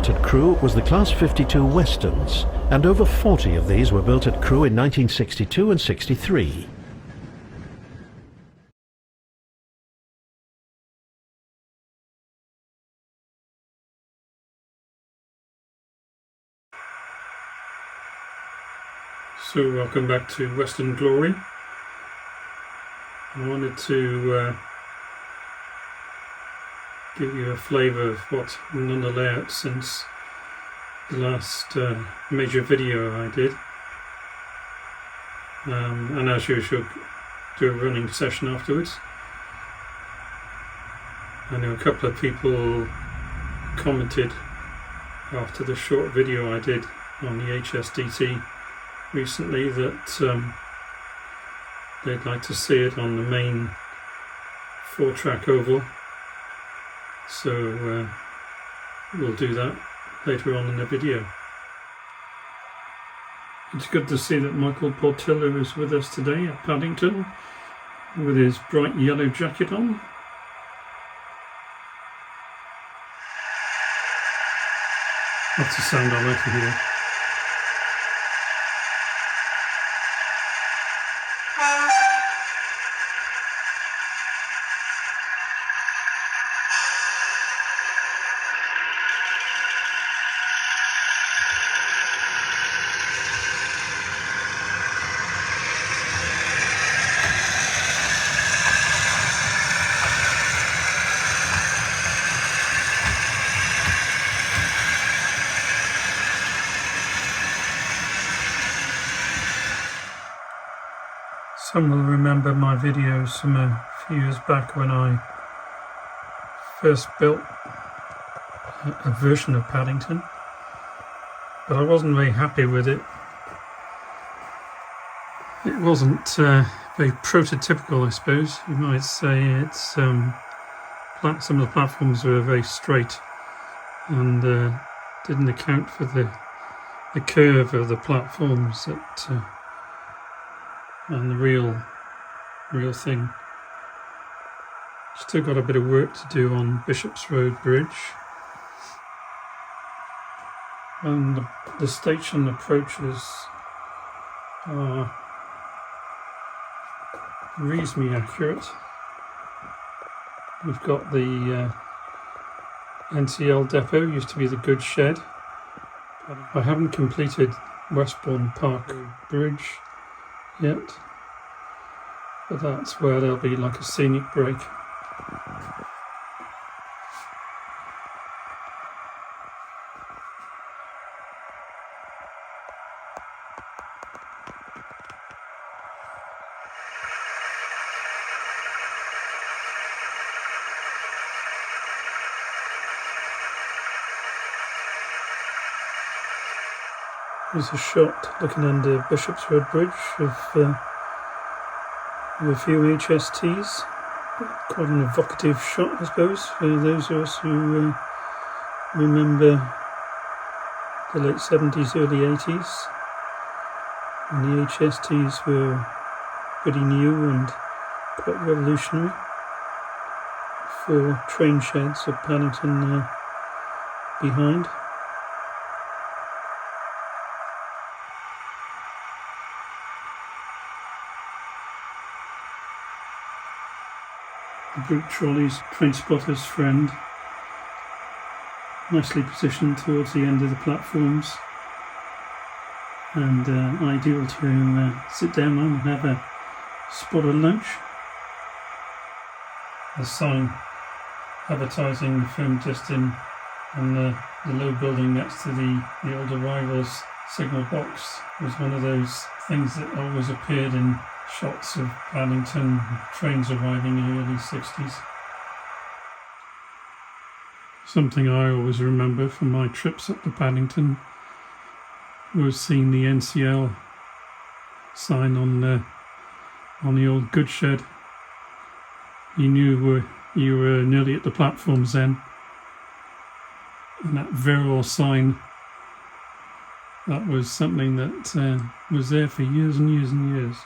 built at Crewe was the Class 52 Westerns, and over 40 of these were built at Crewe in 1962 and 63. So welcome back to Western Glory. I wanted to give you a flavour of what's on the layout since the last major video I did, and as usual do a running session afterwards. I know a couple of people commented after the short video I did on the HSDT recently that they'd like to see it on the main 4-track oval, so we'll do that later on in the video. It's good to see that Michael Portillo is with us today at Paddington with his bright yellow jacket on. That's the sound I like to hear. Some will remember my videos from a few years back when I first built a version of Paddington, but I wasn't very happy with it. It wasn't very prototypical, I suppose. You might say it's some of the platforms were very straight and didn't account for the curve of the platforms and the real thing. Still got a bit of work to do on Bishop's Road Bridge, and the station approaches are reasonably accurate. We've got the NCL depot, used to be the goods shed. I haven't completed Westbourne Park Bridge yet, but that's where there'll be like a scenic break. There's a shot looking under Bishop's Road Bridge of a few HSTs. Quite an evocative shot, I suppose, for those of us who remember the late 70s, early 80s, when the HSTs were pretty new and quite revolutionary. 4 train sheds of Paddington behind. The brute trolley's train spotter's friend, nicely positioned towards the end of the platforms, and ideal to sit down on and have a spot of lunch. The sign advertising the film just in on the low building next to the old arrivals signal box was one of those things that always appeared in shots of Paddington trains arriving in the early 60s. Something I always remember from my trips up to Paddington was seeing the NCL sign on the old goods shed. You knew you were nearly at the platforms then, and that virile sign, that was something that was there for years and years and years.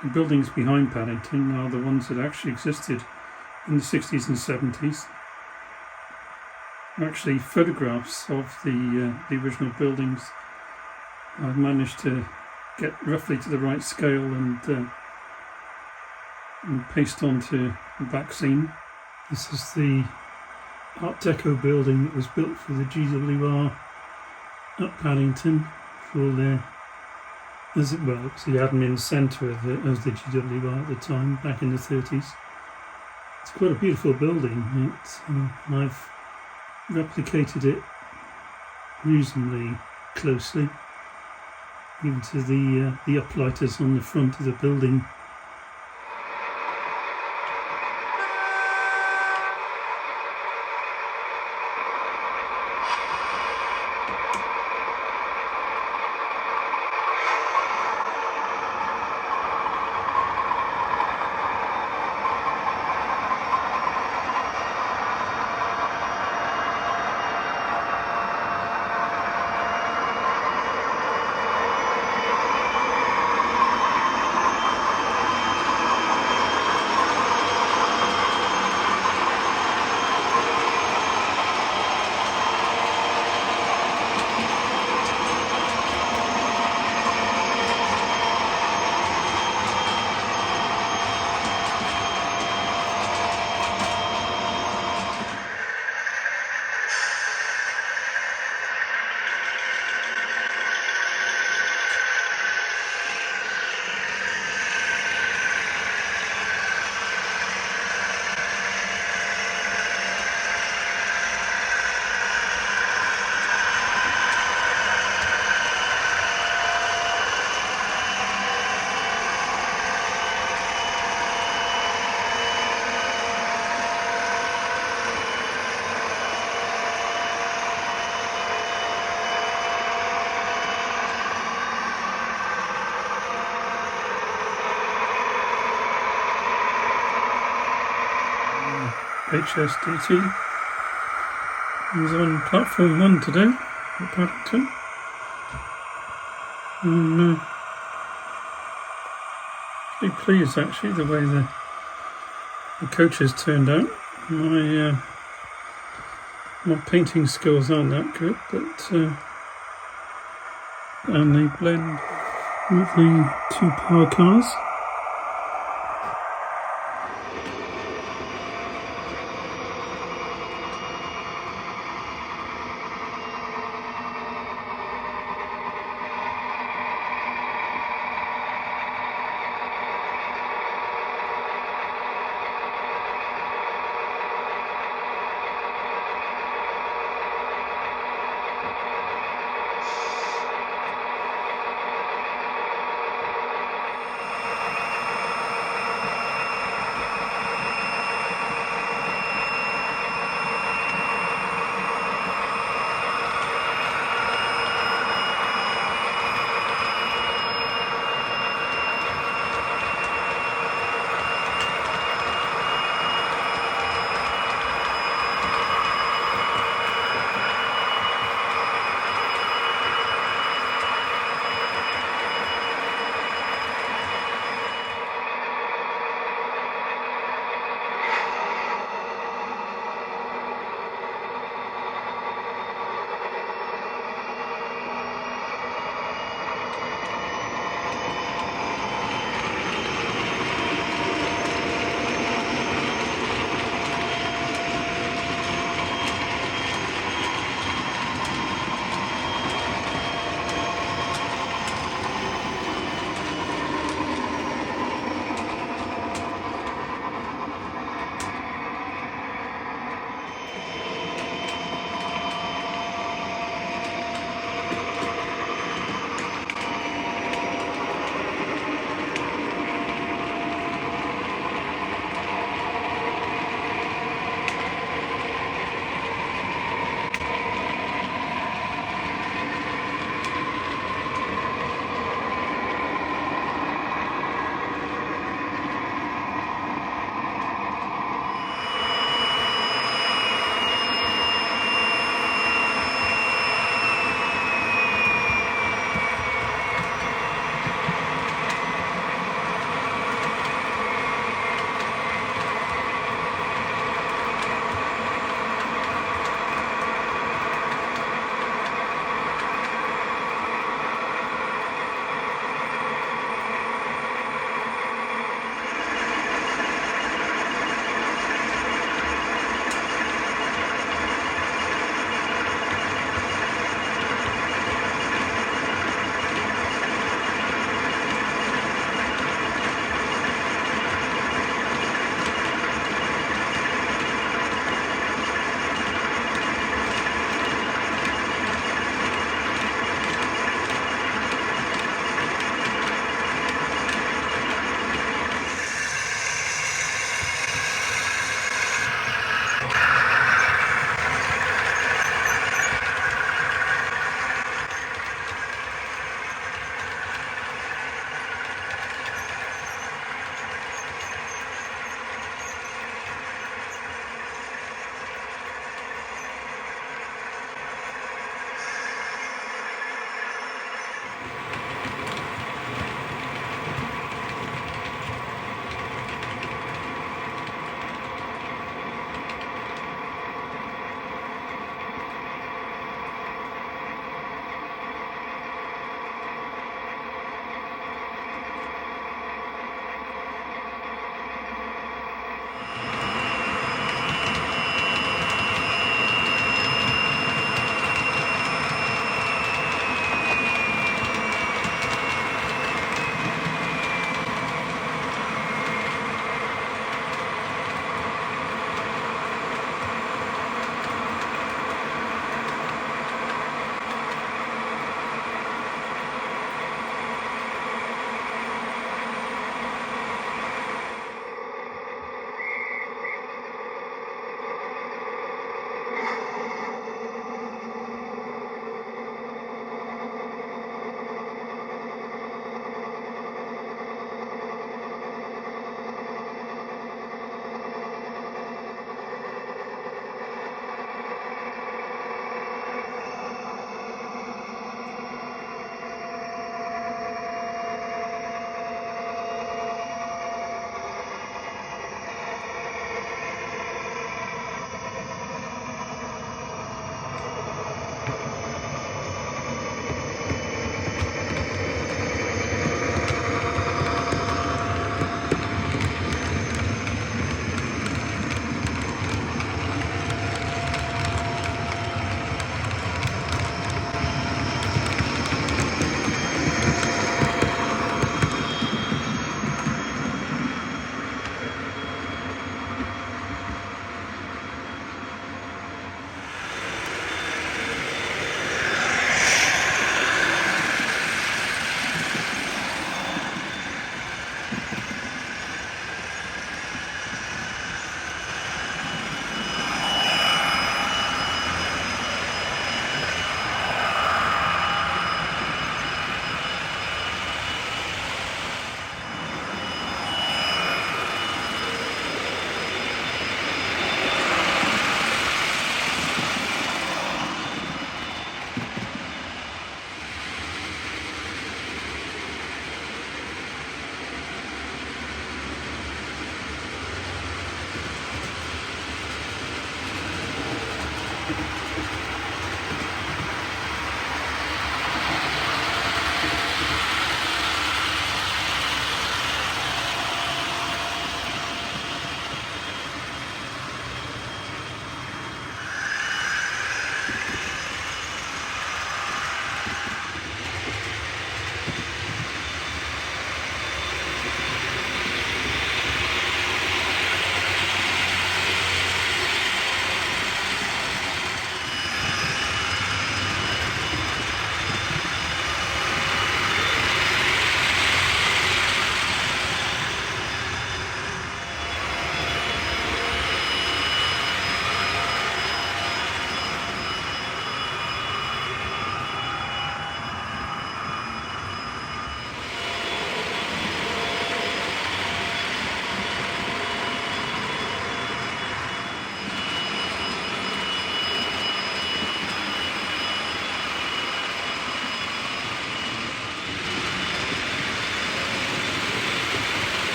The buildings behind Paddington are the ones that actually existed in the 60s and 70s. are actually photographs of the original buildings. I've managed to get roughly to the right scale and paste onto the back scene. This is the Art Deco building that was built for the GWR at Paddington for their, as it well, it's the admin centre of the GWR at the time, back in the 30s. It's quite a beautiful building. I've replicated it reasonably closely, even to the uplighters on the front of the building. HSDT was on platform 1 today at Paddington. I'm pretty pleased actually the way the coaches turned out. My painting skills aren't that good, but and they blend with the 2 power cars.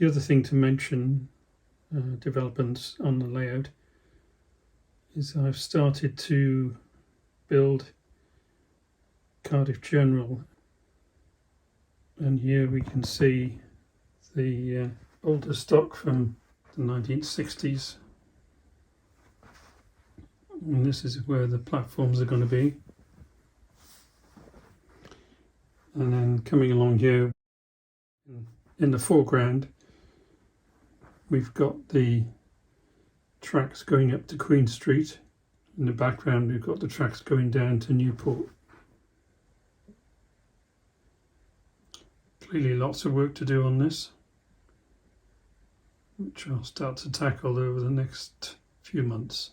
The other thing to mention, developments on the layout, is I've started to build Cardiff General, and here we can see the older stock from the 1960s, and this is where the platforms are going to be. And then coming along here in the foreground, we've got the tracks going up to Queen Street. In the background, we've got the tracks going down to Newport. Clearly lots of work to do on this, which I'll start to tackle over the next few months.